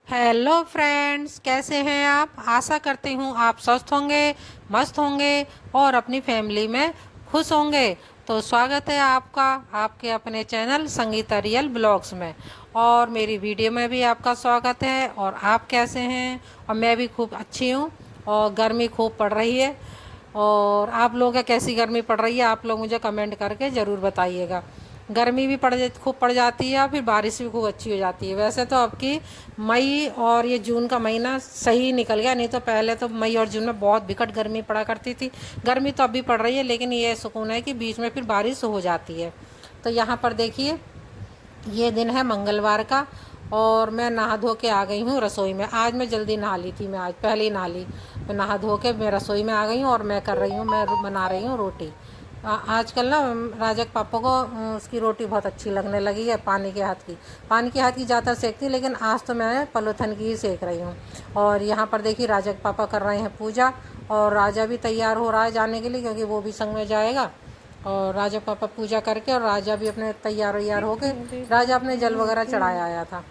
Hello friends, कैसे हैं आप। आशा करती हूँ आप स्वस्थ होंगे, मस्त होंगे और अपनी फैमिली में खुश होंगे। तो स्वागत है आपका आपके अपने चैनल संगीता रियल ब्लॉग्स में। और मेरी वीडियो में भी आपका स्वागत है। और आप कैसे हैं। और मैं भी खूब अच्छी हूँ। और गर्मी खूब पड़ रही है। और आप लोगों के कैसी गर्मी पड़ रही है, आप लोग मुझे कमेंट करके ज़रूर बताइएगा। गर्मी भी खूब पड़ जाती है और फिर बारिश भी खूब अच्छी हो जाती है। वैसे तो अब की मई और ये जून का महीना सही निकल गया, नहीं तो पहले तो मई और जून में बहुत विकट गर्मी पड़ा करती थी। गर्मी तो अब भी पड़ रही है, लेकिन ये सुकून है कि बीच में फिर बारिश हो जाती है। तो यहाँ पर देखिए, ये दिन है मंगलवार का और मैं नहा धो के आ गई हूँ रसोई में। आज मैं जल्दी नहा ली थी, मैं आज पहले ही नहा ली। मैं नहा धो के मैं रसोई में आ गई हूँ और मैं बना रही हूँ रोटी। आजकल ना राजक पापा को उसकी रोटी बहुत अच्छी लगने लगी है, पानी के हाथ की ज़्यादा सेकती, लेकिन आज तो मैं पलोथन की ही सेक रही हूँ। और यहाँ पर देखिए, राजक पापा कर रहे हैं पूजा और राजा भी तैयार हो रहा है जाने के लिए, क्योंकि वो भी संग में जाएगा। और राजा पापा पूजा करके और राजा भी अपने तैयार वैयार हो गए। राजा अपने जल वगैरह चढ़ाया आया था।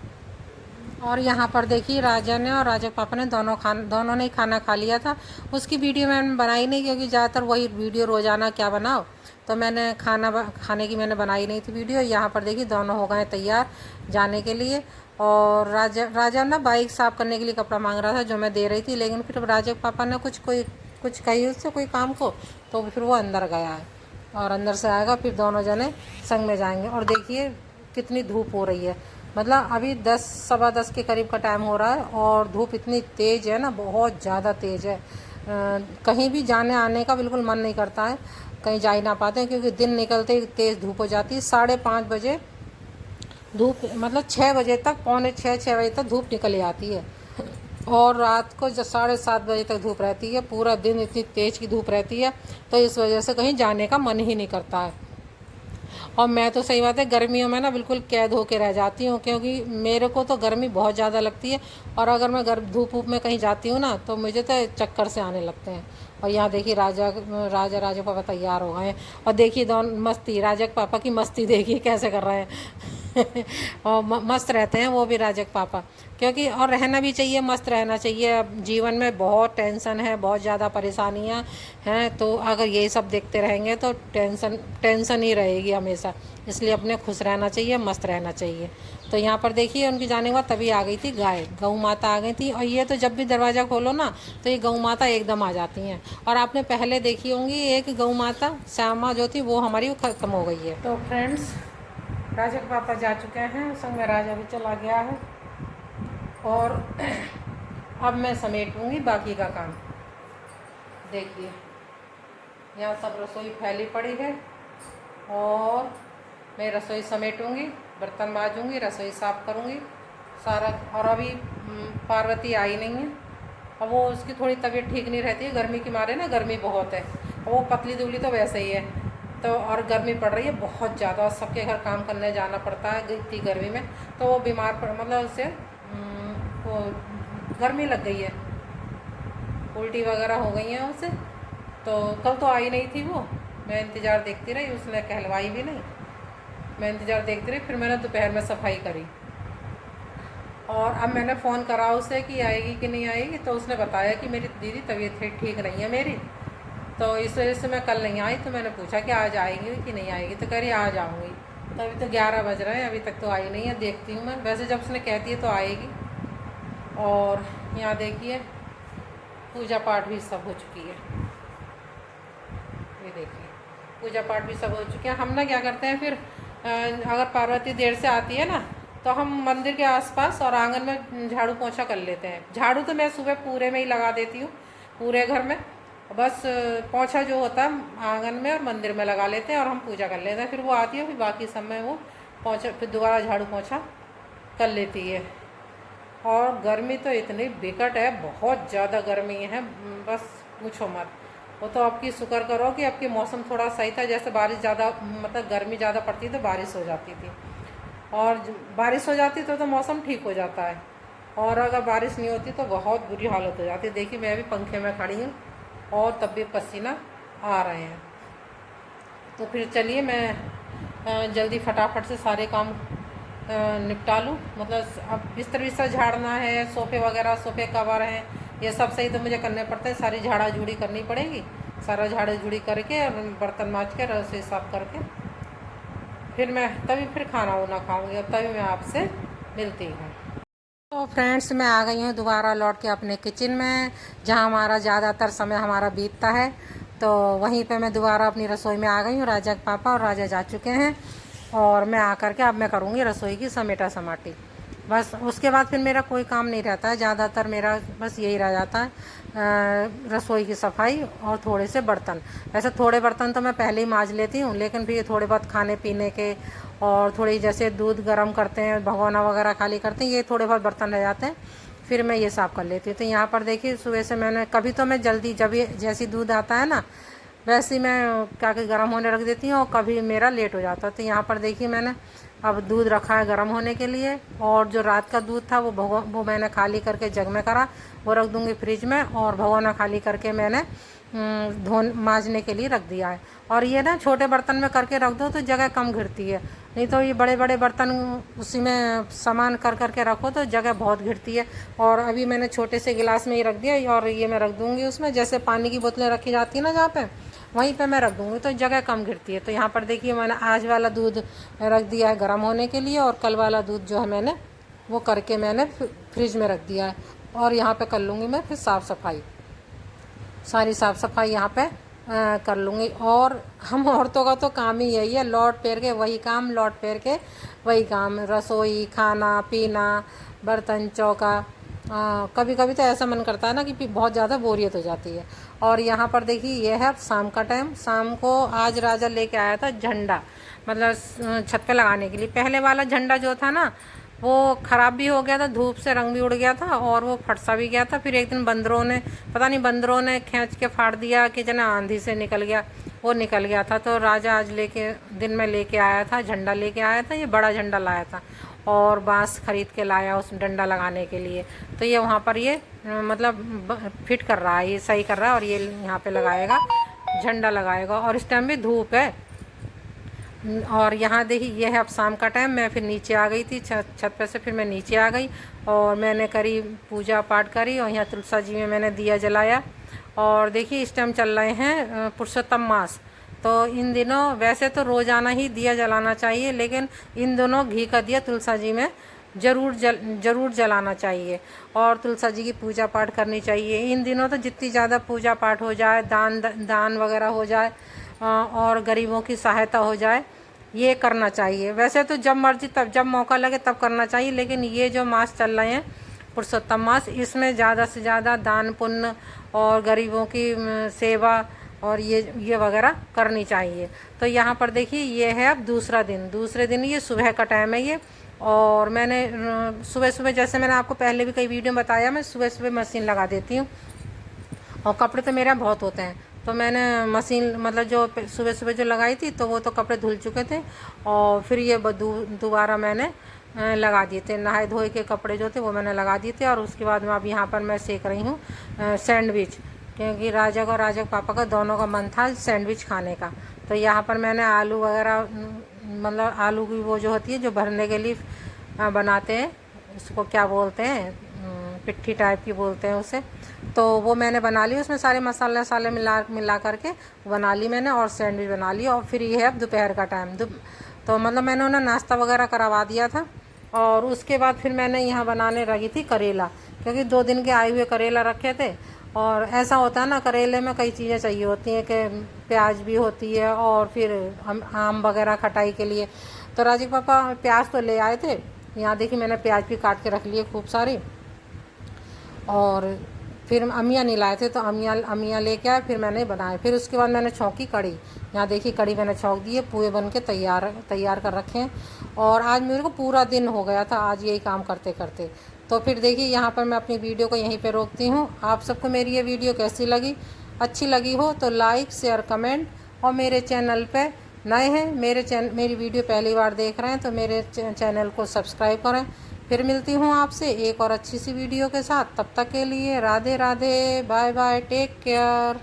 और यहाँ पर देखिए, राजा ने और राजा पापा ने दोनों ने ही खाना खा लिया था। उसकी वीडियो मैंने बनाई नहीं, क्योंकि ज़्यादातर वही वीडियो रोज़ाना क्या बनाओ, तो मैंने खाने की मैंने बनाई नहीं थी वीडियो। यहाँ पर देखिए, दोनों हो गए तैयार जाने के लिए। और राजा ना बाइक साफ़ करने के लिए कपड़ा मांग रहा था, जो मैं दे रही थी, लेकिन फिर राजा पापा ने कुछ कही उससे कोई काम को, तो फिर वो अंदर गया है। और अंदर से आएगा, फिर दोनों जने संग में जाएंगे। और देखिए कितनी धूप हो रही है, मतलब अभी 10 सवा 10 के करीब का टाइम हो रहा है और धूप इतनी तेज़ है ना, बहुत ज़्यादा तेज़ है। कहीं भी जाने आने का बिल्कुल मन नहीं करता है, कहीं जा ही ना पाते हैं, क्योंकि दिन निकलते ही तेज़ धूप हो जाती है। 5:30 बजे धूप, मतलब 6 बजे तक, पौने 6 बजे तक धूप निकल आती है। और रात को 7:30 बजे तक धूप रहती है। पूरा दिन इतनी तेज़ की धूप रहती है, तो इस वजह से कहीं जाने का मन ही नहीं करता है। और मैं तो सही बात है, गर्मियों में ना बिल्कुल कैद होके रह जाती हूँ, क्योंकि मेरे को तो गर्मी बहुत ज़्यादा लगती है। और अगर मैं धूप वूप में कहीं जाती हूँ ना, तो मुझे तो चक्कर से आने लगते हैं। और यहाँ देखिए, राजा पापा तैयार हो गए हैं। और देखिए दोनों मस्ती, राजा पापा की मस्ती देखिए कैसे कर रहे हैं। और मस्त रहते हैं वो भी राजक पापा, क्योंकि और रहना भी चाहिए, मस्त रहना चाहिए। अब जीवन में बहुत टेंशन है, बहुत ज़्यादा परेशानियां हैं, तो अगर यही सब देखते रहेंगे तो टेंशन ही रहेगी हमेशा। इसलिए अपने खुश रहना चाहिए, मस्त रहना चाहिए। तो यहाँ पर देखिए, उनकी जाने के बाद तभी आ गई थी गाय, गऊ माता आ गई थी। और ये तो जब भी दरवाज़ा खोलो ना, तो ये गऊ माता एकदम आ जाती हैं। और आपने पहले देखी होंगी, एक गऊ माता श्यामा जो थी, वो हमारी वो ख़त्म हो गई है। तो फ्रेंड्स, राजा के पापा जा चुके हैं, संग में राजा भी चला गया है। और अब मैं समेटूंगी बाकी का काम। देखिए, यहाँ सब रसोई फैली पड़ी है और मैं रसोई समेटूंगी, बर्तन माजूंगी, रसोई साफ़ करूंगी सारा। और अभी पार्वती आई नहीं है, और वो उसकी थोड़ी तबीयत ठीक नहीं रहती है, गर्मी के मारे ना, गर्मी बहुत है। और वो पतली दुबली तो वैसे ही है, तो और गर्मी पड़ रही है बहुत ज़्यादा, और सबके घर काम करने जाना पड़ता है इतनी गर्मी में। तो वो बीमार पड़, मतलब उससे वो गर्मी लग गई है, उल्टी वगैरह हो गई है उसे। तो कल तो आई नहीं थी वो, मैं इंतज़ार देखती रही, उसने कहलवाई भी नहीं। मैं इंतज़ार देखती रही, फिर मैंने दोपहर में सफाई करी। और अब मैंने फ़ोन करा उसे कि आएगी कि नहीं आएगी, तो उसने बताया कि मेरी दीदी तबीयत ठीक नहीं है मेरी, तो इस वजह से मैं कल नहीं आई। तो मैंने पूछा कि आज आएंगी कि नहीं आएगी, तो कह रही आ जाऊँगी। तो अभी तो 11 बज रहे हैं, अभी तक तो आई नहीं है, देखती हूँ मैं। वैसे जब उसने कहती है तो आएगी। और यहाँ देखिए, पूजा पाठ भी सब हो चुकी है। ये देखिए, पूजा पाठ भी सब हो चुके हैं। हम ना क्या करते हैं फिर, अगर पार्वती देर से आती है ना, तो हम मंदिर के आसपास और आंगन में झाड़ू पोंछा कर लेते हैं। झाड़ू तो मैं सुबह पूरे में ही लगा देती हूँ, पूरे घर में। बस पोंछा जो होता है आंगन में और मंदिर में लगा लेते हैं और हम पूजा कर लेते हैं। फिर वो आती है, फिर बाकी समय वो पोंछा फिर दोबारा झाड़ू पोंछा कर लेती है। और गर्मी तो इतनी बिकट है, बहुत ज़्यादा गर्मी है, बस पूछो मत। वो तो आपकी शुक्र करो कि आपकी मौसम थोड़ा सही था, जैसे बारिश ज़्यादा मतलब गर्मी ज़्यादा पड़ती तो बारिश हो जाती थी, और बारिश हो जाती तो मौसम ठीक हो जाता है। और अगर बारिश नहीं होती तो बहुत बुरी हालत हो जाती है। देखिए मैं भी पंखे में खड़ी हूँ और तब भी पसीना आ रहे हैं। तो फिर चलिए मैं जल्दी फटाफट से सारे काम निपटा लूँ। मतलब अब बिस्तर बिस्तर झाड़ना है, सोफ़े वगैरह, सोफ़े कवर हैं, ये सब सही तो मुझे करने पड़ते हैं। सारी झाड़ा झूड़ी करनी पड़ेगी, सारा झाड़ा झूड़ी करके और बर्तन माँज के रसोई साफ़ करके फिर मैं तभी फिर खाना वाना खाऊंगी और तभी मैं आपसे मिलती हूँ। तो फ्रेंड्स मैं आ गई हूँ दोबारा लौट के अपने किचन में, जहाँ हमारा ज़्यादातर समय हमारा बीतता है। तो वहीं पे मैं दोबारा अपनी रसोई में आ गई हूँ। राजा के पापा और राजा जा चुके हैं और मैं आकर के अब मैं करूँगी रसोई की समेटा समाटी। बस उसके बाद फिर मेरा कोई काम नहीं रहता है, ज़्यादातर मेरा बस यही रह जाता है, रसोई की सफाई और थोड़े से बर्तन। वैसे थोड़े बर्तन तो मैं पहले ही मांज लेती हूँ, लेकिन फिर ये थोड़े बहुत खाने पीने के और थोड़ी जैसे दूध गर्म करते हैं, भगोना वगैरह खाली करते हैं, ये थोड़े बहुत बर्तन रह जाते हैं, फिर मैं ये साफ़ कर लेती हूँ। तो यहाँ पर देखिए सुबह से मैंने कभी तो मैं जल्दी जब ये जैसी दूध आता है ना वैसे ही मैं क्या कि गर्म होने रख देती हूँ, और कभी मेरा लेट हो जाता है। तो यहाँ पर देखिए मैंने अब दूध रखा है गर्म होने के लिए, और जो रात का दूध था वो मैंने खाली करके जग में करा, वो रख दूँगी फ्रिज में, और भगोना खाली करके मैंने मांजने के लिए रख दिया है। और ये ना छोटे बर्तन में करके रख दो तो जगह कम घिरती है, नहीं तो ये बड़े बड़े बर्तन उसी में सामान कर करके रखो तो जगह बहुत घिरती है। और अभी मैंने छोटे से गिलास में ही रख दिया, और ये मैं रख दूँगी उसमें, जैसे पानी की बोतलें रखी जाती है ना जहाँ पे, वहीं पे मैं रख दूँगी तो जगह कम घिरती है। तो यहाँ पर देखिए मैंने आज वाला दूध रख दिया है गर्म होने के लिए, और कल वाला दूध जो है मैंने वो करके मैंने फ्रिज में रख दिया है। और यहाँ पे कर लूँगी मैं फिर साफ़ सफाई, सारी साफ़ सफाई यहाँ पे कर लूँगी। और हम औरतों का तो काम ही यही है, लौट फेर के वही काम, लौट फेर के वही काम, रसोई, खाना पीना, बर्तन चौका। कभी कभी तो ऐसा मन करता है ना कि बहुत ज़्यादा बोरियत हो जाती है। और यहाँ पर देखिए ये है शाम का टाइम। शाम को आज राजा लेके आया था झंडा, मतलब छत पे लगाने के लिए। पहले वाला झंडा जो था ना वो ख़राब भी हो गया था, धूप से रंग भी उड़ गया था और वो फट सा भी गया था। फिर एक दिन बंदरों ने पता नहीं बंदरों ने खींच के फाड़ दिया कि जना आंधी से निकल गया, वो निकल गया था। तो राजा आज दिन में लेके आया था, झंडा लेके आया था, ये बड़ा झंडा लाया था, और बांस खरीद के लाया उस डंडा लगाने के लिए। तो ये वहाँ पर ये मतलब फिट कर रहा है, ये सही कर रहा है, और ये यहाँ पे लगाएगा, झंडा लगाएगा। और इस टाइम भी धूप है। और यहाँ देखिए ये है अब शाम का टाइम। मैं फिर नीचे आ गई थी, छत पे से फिर मैं नीचे आ गई और मैंने करी पूजा पाठ करी, और यहाँ तुलसा जी में मैंने दिया जलाया। और देखिए इस टाइम चल रहे हैं पुरुषोत्तम मास, तो इन दिनों वैसे तो रोज़ाना ही दिया जलाना चाहिए, लेकिन इन दोनों घी का दिया तुलसा जी में ज़रूर जलाना चाहिए, और तुलसा जी की पूजा पाठ करनी चाहिए। इन दिनों तो जितनी ज़्यादा पूजा पाठ हो जाए, दान वगैरह हो जाए, और गरीबों की सहायता हो जाए, ये करना चाहिए। वैसे तो जब मर्जी तब जब मौका लगे तब करना चाहिए, लेकिन ये जो मास चल रहे हैं पुरुषोत्तम मास, इसमें ज़्यादा से ज़्यादा दान पुण्य और गरीबों की सेवा और ये वगैरह करनी चाहिए। तो यहाँ पर देखिए ये है अब दूसरे दिन ये सुबह का टाइम है ये। और मैंने सुबह सुबह, जैसे मैंने आपको पहले भी कई वीडियो में बताया, मैं सुबह सुबह मशीन लगा देती हूँ, और कपड़े तो मेरे बहुत होते हैं, तो मैंने मशीन मतलब जो सुबह सुबह जो लगाई थी तो वो तो कपड़े धुल चुके थे, और फिर ये दोबारा मैंने लगा दिए थे। नहाए धोए के कपड़े जो थे वो मैंने लगा दिए थे। और उसके बाद में अब यहाँ पर मैं सेक रही हूँ सैंडविच, क्योंकि राजा के पापा का दोनों का मन था सैंडविच खाने का। तो यहाँ पर मैंने आलू वगैरह मतलब आलू की वो जो होती है जो भरने के लिए बनाते हैं, उसको क्या बोलते हैं, पिट्ठी टाइप की बोलते हैं उसे, तो वो मैंने बना ली। उसमें सारे मसाले मिला करके बना ली मैंने, और सैंडविच बना ली। और फिर ये है अब दोपहर का टाइम, तो मतलब मैंने उन्हें नाश्ता वगैरह करवा दिया था। और उसके बाद फिर मैंने यहाँ बनाने लगी थी करेला, क्योंकि 2 दिन के आए हुए करेला रखे थे। और ऐसा होता है ना, करेले में कई चीज़ें चाहिए होती हैं, कि प्याज भी होती है, और फिर आम वगैरह खटाई के लिए। तो राजी पापा प्याज तो ले आए थे, यहाँ देखिए मैंने प्याज भी काट के रख लिए खूब सारे। और फिर अमिया नहीं लाए थे तो अमिया लेके आए, फिर मैंने बनाए। फिर उसके बाद मैंने छौंकी कड़ी। यहाँ देखिए कड़ी मैंने छौंक दी है, पुए बन के तैयार कर रखे हैं। और आज मेरे को पूरा दिन हो गया था आज यही काम करते करते। तो फिर देखिए यहाँ पर मैं अपनी वीडियो को यहीं पे रोकती हूँ। आप सबको मेरी ये वीडियो कैसी लगी? अच्छी लगी हो तो लाइक शेयर कमेंट, और मेरे चैनल पे नए हैं, मेरी वीडियो पहली बार देख रहे हैं तो मेरे चैनल को सब्सक्राइब करें। फिर मिलती हूँ आपसे एक और अच्छी सी वीडियो के साथ। तब तक के लिए Radhe Radhe, bye bye, take care.